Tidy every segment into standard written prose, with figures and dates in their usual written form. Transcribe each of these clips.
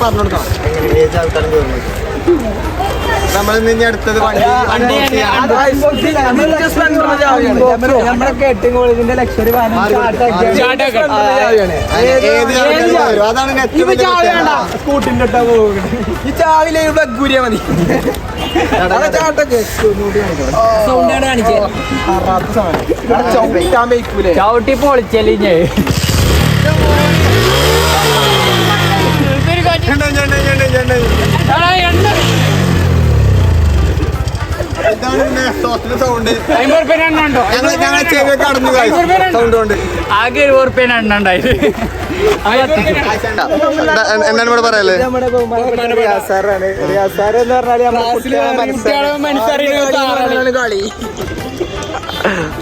പറഞ്ഞെടുക്കാം. നമ്മൾ ഇനി അടുത്തത് നമ്മുടെ കെട്ടിങ് കോളേജിന്റെ ലക്ഷറി സ്കൂട്ടിന്റെ ഈ ചാവിലെ ഗുരിയ മതി. ചവിട്ടി പൊളിച്ചല്ലേ ആകെ 20 റുപ്യ എണ്ണണ്ടായി. എന്താണ് ഇവിടെ പറയല്?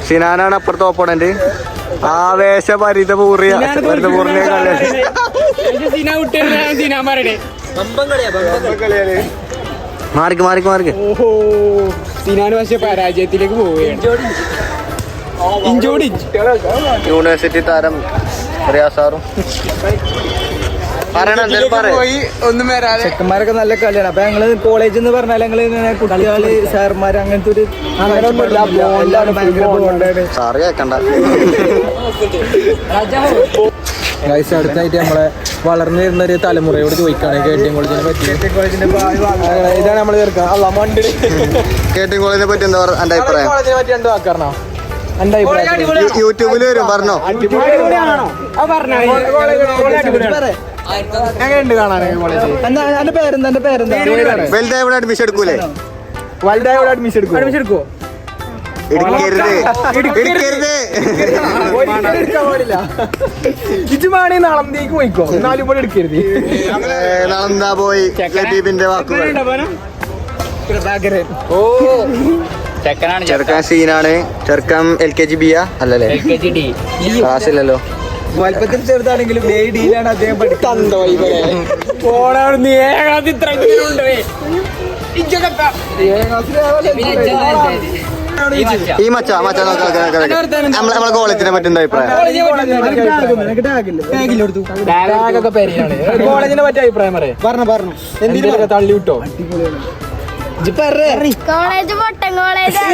ഷിനാനാണ് അപ്പുറത്തെ ഓപ്പോണന്റ്. ആവേശഭരിത പൂർണ്ണ മാറിക്ക് മാറിക്ക് മാറിക്ക്. സിനാന് പക്ഷെ പരാജയത്തിലേക്ക് പോവുകയാണ്. യൂണിവേഴ്സിറ്റി താരം റിയാസാറും ഒന്നും വരാതെ ചെക്കന്മാരൊക്കെ നല്ല കളിയാണ്. അപ്പൊ ഞങ്ങള് കോളേജിൽ നിന്ന് പറഞ്ഞാൽ ഞങ്ങള് കുട്ടികള് സാർമാര് അങ്ങനത്തെ ഒരു സാറ് കേക്കണ്ട. അടുത്തായിട്ട് നമ്മളെ വളർന്നു വരുന്ന ഒരു തലമുറയോട് ചോദിക്കാണ് KTM കോളേജിനെ പറ്റി. ഇതാണ് നമ്മള് ചേർക്കാം. KTM കോളേജിനെ പറ്റി എന്താ എന്റെ അഭിപ്രായം? കോളേജിനെ പറ്റി രണ്ടു വാക്കാരണോ? എന്റെ അഭിപ്രായം യൂട്യൂബിൽ വരും. പറഞ്ഞോ. എങ്ങനെയുണ്ട് കാണാനൊക്കെ കോളേജ്? എന്റെ പേരെന്താ? എന്റെ പേരെന്താ? വലുതായ ഇവിടെ അഡ്മിഷൻ എടുക്കൂലേ? വലുതായ ഇവിടെ അഡ്മിഷൻ എടുക്കും. അഡ്മിഷൻ എടുക്കുവോ? എടുക്കാൻ പാടില്ല. ഇജുമാണി നളന്തേക്ക് പോയിക്കോ. എന്നാലും ഇവിടെ എടുക്കരുത്. നളന്താ പോയി ലബീബിന്റെ വാക്കുകൾ. ചെറുക്കൻ സീനാണ്. ചെറുക്കൻ LKG B അല്ലല്ലേ? ക്ലാസ്സില്ലല്ലോ. വലുപ്പത്തിൽ ചെറുതാണെങ്കിലും ഡീലാണ് അദ്ദേഹം പഠിക്കുന്നത്. ഈ മച്ച നമ്മളെ കോളേജിനെ പറ്റുന്ന അഭിപ്രായം? കോളേജിനെ പറ്റിയ അഭിപ്രായം പറഞ്ഞു എന്തിനൊക്കെ തള്ളി വിട്ടോ? കോളേജ് പൊട്ടൻ കോളേജ്.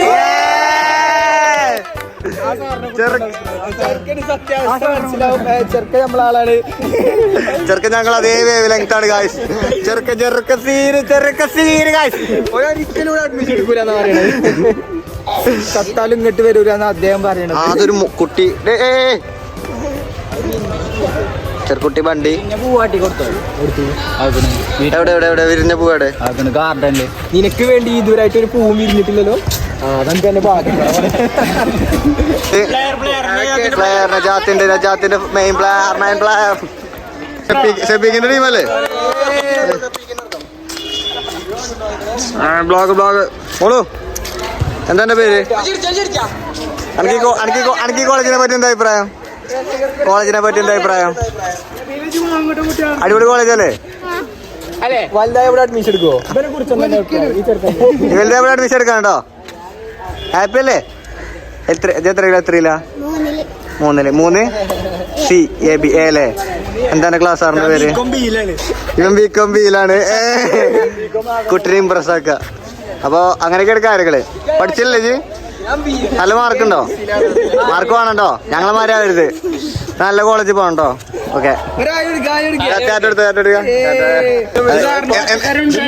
ചെറുക്കൻ നമ്മളാളാണ്. ചെറുക്കൻ ഞങ്ങൾ അതേ വേവ് ലെങ്താണ് ഗായ്സ്. ഒരിക്കലും അഡ്മിഷൻ എടുക്കൂലെന്നാ പറയണത്. സത്താലും ഇങ്ങോട്ട് വരൂലെന്നാ അദ്ദേഹം പറയണത്. അതൊരു കുട്ടി ചെറുക്കുട്ടി വണ്ടി എവിടെ വിരിഞ്ഞ പൂവാടെ ഗാർഡനില്. നിനക്ക് വേണ്ടി ഇതുവരായിട്ട് ഒരു പൂവും വിരിഞ്ഞിട്ടില്ലല്ലോ. അതെനിക്ക് തന്നെ ഭാഗ്യം. നജാത്തിന്റെ മെയിൻ പ്ലെയർ ഷെബീഖിന്റെ ടീമല്ലേ? ബ്ലോഗ് മോളു എന്താ എന്റെ പേര്? അനക്ക് കോളേജിനെ പറ്റി എന്താ അഭിപ്രായം? അടിപൊളി കോളേജല്ലേ? വലുതായ ഇവിടെ അഡ്മിഷൻ എടുക്കുവോ? വലുതായ ഇവിടെ അഡ്മിഷൻ എടുക്കാനുണ്ടോ? ഹാപ്പി അല്ലേ? എത്രയില്ല? 3 CAB അല്ലേ? എന്താണ് ക്ലാസ് സാറിന്റെ പേര്? ഇവൻ BCom Bയിലാണ്. കുട്ടിനെ ഇംപ്രസ് ആക്ക. അപ്പൊ അങ്ങനെയൊക്കെ കാര്യങ്ങള് പഠിച്ചില്ലേ ജി? നല്ല മാർക്കുണ്ടോ? മാർക്ക് വേണണ്ടോ? ഞങ്ങളെ മാരാവരുത്. നല്ല കോളേജിൽ പോകണ്ടോ? ഓക്കെ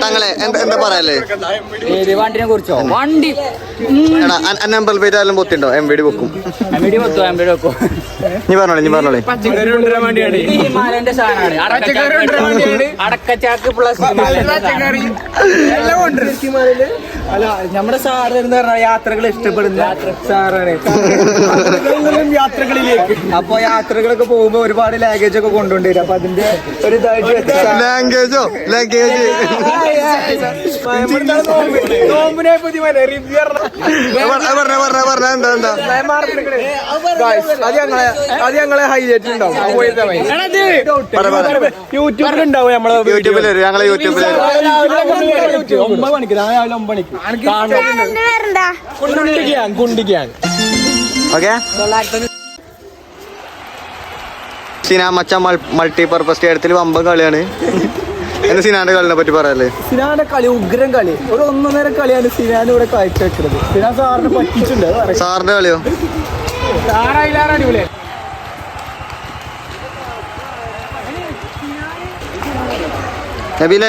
തങ്ങളെ എന്താ പറയല്ലേ വണ്ടിനെ കുറിച്ചോ? വണ്ടി നമ്പർ പ്ലേറ്റ് ആയാലും പൊത്തിണ്ടോ? MVD വെക്കും. നീ പറഞ്ഞോളി. ഹിമാലയന്റെ സാധനമാണ്. അടക്കച്ചാക്ക് പ്ലസ് അല്ല നമ്മുടെ സാറ് എന്ന് പറഞ്ഞാൽ യാത്രകൾ ഇഷ്ടപ്പെടുന്ന സാറാണ്. യാത്രകളിലേക്ക് അപ്പൊ യാത്രകളൊക്കെ പോകുമ്പോ ഒരുപാട് ലാംഗ്വേജ് ഒക്കെ കൊണ്ടുവരും. അപ്പൊ അതിന്റെ ഒരു ലാംഗ്വേജ് അത് ഞങ്ങളെ ഹൈലൈറ്റ് ഉണ്ടാവും. യൂട്യൂബിലുണ്ടാവും. നമ്മളെ ഞങ്ങളെ യൂട്യൂബിൽ 9 മണിക്ക് രാവിലെ 9 മണിക്ക് കുണ്ടിക്കാൻ. ഓക്കെ സിനാ മച്ച മൾട്ടിപർപ്പസ് സ്റ്റേഡിയത്തിൽ വമ്പൻ കളിയാണ്. എന്താ സിനാന്റെ കളിനെ പറ്റി പറയാല്ലേ? സിനാന്റെ കളി ഉഗ്രം കളി, ഒരു 1.5 കളിയാണ് സിനാൻ ഇവിടെ കാഴ്ച വെക്കുന്നത്. സിനാൻ സാറിന് പറ്റിയിട്ടുണ്ട്. സാറിന്റെ കളിയോ?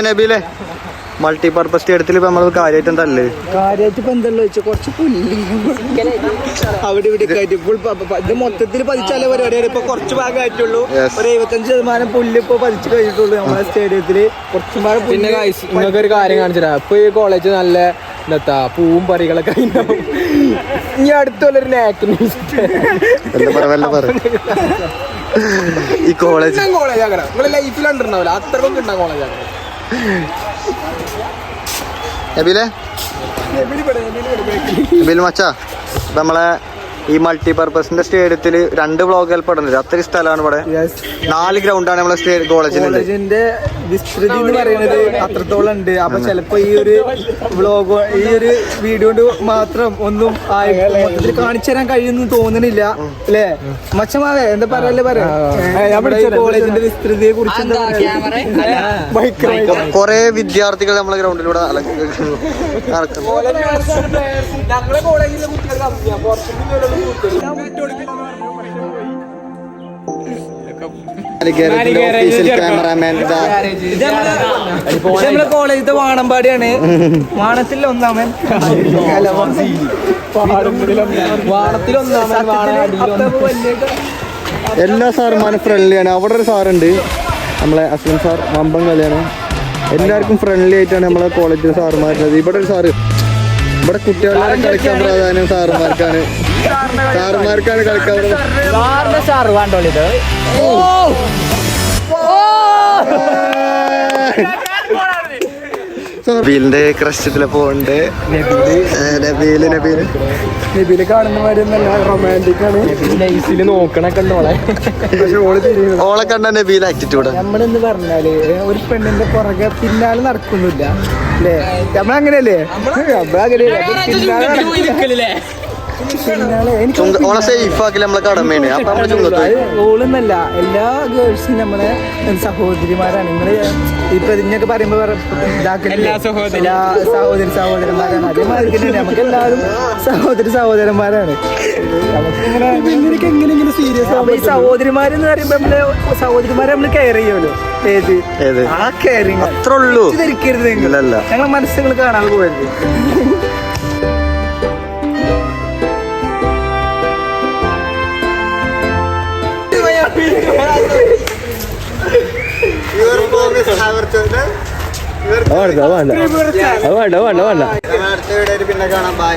നബീലെ മൾട്ടിപർപ്പസ് സ്റ്റേഡിയത്തിൽ ഇപ്പൊ നമ്മള് കാര്യമായിട്ട് എന്തല്ലേ? കാര്യമായിട്ട് ഇപ്പൊ എന്തല്ലോ വെച്ചാൽ കുറച്ച് പുല്ല് അവിടെ ഇവിടെ ഇത് മൊത്തത്തിൽ പതിച്ചാലേ പരിപാടിയാണ്. ഇപ്പൊ കുറച്ച് ഭാഗമായിട്ടുള്ളൂ. ഒരു 75% പുല്ല് ഇപ്പൊ പതിച്ചു കഴിഞ്ഞിട്ടുള്ളൂ നമ്മളെ സ്റ്റേഡിയത്തില്. കുറച്ചും ഭാഗം പിന്നെ നിങ്ങൾക്ക് ഒരു കാര്യം കാണിച്ചിട്ടാ, ഇപ്പൊ ഈ കോളേജ് നല്ല എന്താ പൂവും പറികളൊക്കെ ഉണ്ടാവും. ഇനി അടുത്തുള്ളൊരു നാക്കിന് ഈ കോളേജ് ആക്കണം. നിങ്ങളെ ലൈഫിൽ കണ്ടിട്ടുണ്ടാവില്ല, അത്രക്കും ഉണ്ടാവും കോളേജ് ആക്കണം. നബീൽ മച്ചാ, നമ്മളെ ഈ മൾട്ടിപർപ്പസിന്റെ സ്റ്റേഡിയത്തിൽ 2 ബ്ലോക്ക് ഏർപ്പെടുന്നുണ്ട്. അത്രയും സ്ഥലമാണ് ഇവിടെ. 4 ഗ്രൗണ്ടാണ് നമ്മളെ കോളേജിന്റെ വിസ്തൃതി എന്ന് പറയുന്നത് അത്രത്തോളം ഉണ്ട്. അപ്പൊ ചിലപ്പോ ഈ ഒരു വ്ലോഗ്, ഈ ഒരു വീഡിയോ കൊണ്ട് മാത്രം ഒന്നും മൊത്തത്തിൽ കാണിച്ചു തരാൻ കഴിയുമെന്ന് തോന്നുന്നില്ല അല്ലേ മച്ചമാവേ? എന്താ പറയല്ലേ പറയാ കോളേജിന്റെ വിസ്തൃതിയെ കുറിച്ച് കൊറേ വിദ്യാർത്ഥികൾ നമ്മളെ ഗ്രൗണ്ടിലൂടെ നടക്കുന്നു. ഞങ്ങളെ കോളേജിലെ കുട്ടികൾ നമ്മളെ കോളേജിലത്തെ വാണമ്പാടിയാണ്. വാണത്തിൽ ഒന്നാമൻ, എല്ലാ സാറുമാരും ഫ്രണ്ട്ലിയാണ്. അവിടെ ഒരു സാറുണ്ട്, നമ്മളെ അസ്ലം സാർ, വമ്പൻ കളിയാണ്. എല്ലാവർക്കും ഫ്രണ്ട്ലി ആയിട്ടാണ് നമ്മളെ കോളേജിലെ സാറുമാരുള്ളത്. ഇവിടെ ഒരു സാറ്, ഇവിടെ കുട്ടികളെ കളിക്കാൻ പ്രാധാന്യം സാറുമാർക്കാണ് കളിക്കാൻ സാറ് വേണ്ടോളിത്. നബീലിന്റെ ക്രഷത്തിലെ പോണ്ട്. നബീല് കാണുന്നവര് നല്ല റൊമാൻറ്റിക് ആണ്. നൈസില് നോക്കണൊക്കെ ഉണ്ടോളെ. ഓളെ കണ്ട നബീൽ ആറ്റിറ്റ്യൂഡ്. നമ്മളെന്ന് പറഞ്ഞാല് ഒരു പെണ്ണിന്റെ പുറകെ പിന്നാലെ നടക്കുന്നില്ല അല്ലേ? നമ്മളങ്ങനെയല്ലേ? ഓളെ സേഫ് ആക്കി നമ്മളെ കടമയാണ്. അപ്പൊ നമ്മള് ചുങ്കത്ത് ഓളെന്നല്ല, എല്ലാ ഗേൾസും നമ്മളെ സഹോദരിമാരാണ്. നിങ്ങള് ഈ പ്രതിജ്ഞൊക്കെ പറയുമ്പോ സഹോദരന്മാരാണ്. അതേമാതിരി തന്നെ നമുക്ക് എല്ലാവരും സഹോദരന്മാരാണ്. നമുക്കിങ്ങനെ സീരിയസ് ഈ സഹോദരിമാരെന്ന് പറയുമ്പോ നമ്മള് സഹോദരിമാരെ നമ്മള് കെയർ ചെയ്യുമല്ലോ. ഏത് ആ കെയറിങ് അത്ര ഉള്ളൂ. ധരിക്കരുത്. ഞങ്ങളെ മനസ്സുകൾ കാണാതെ പോയത്. പിന്നെ കാണാം. ബൈ.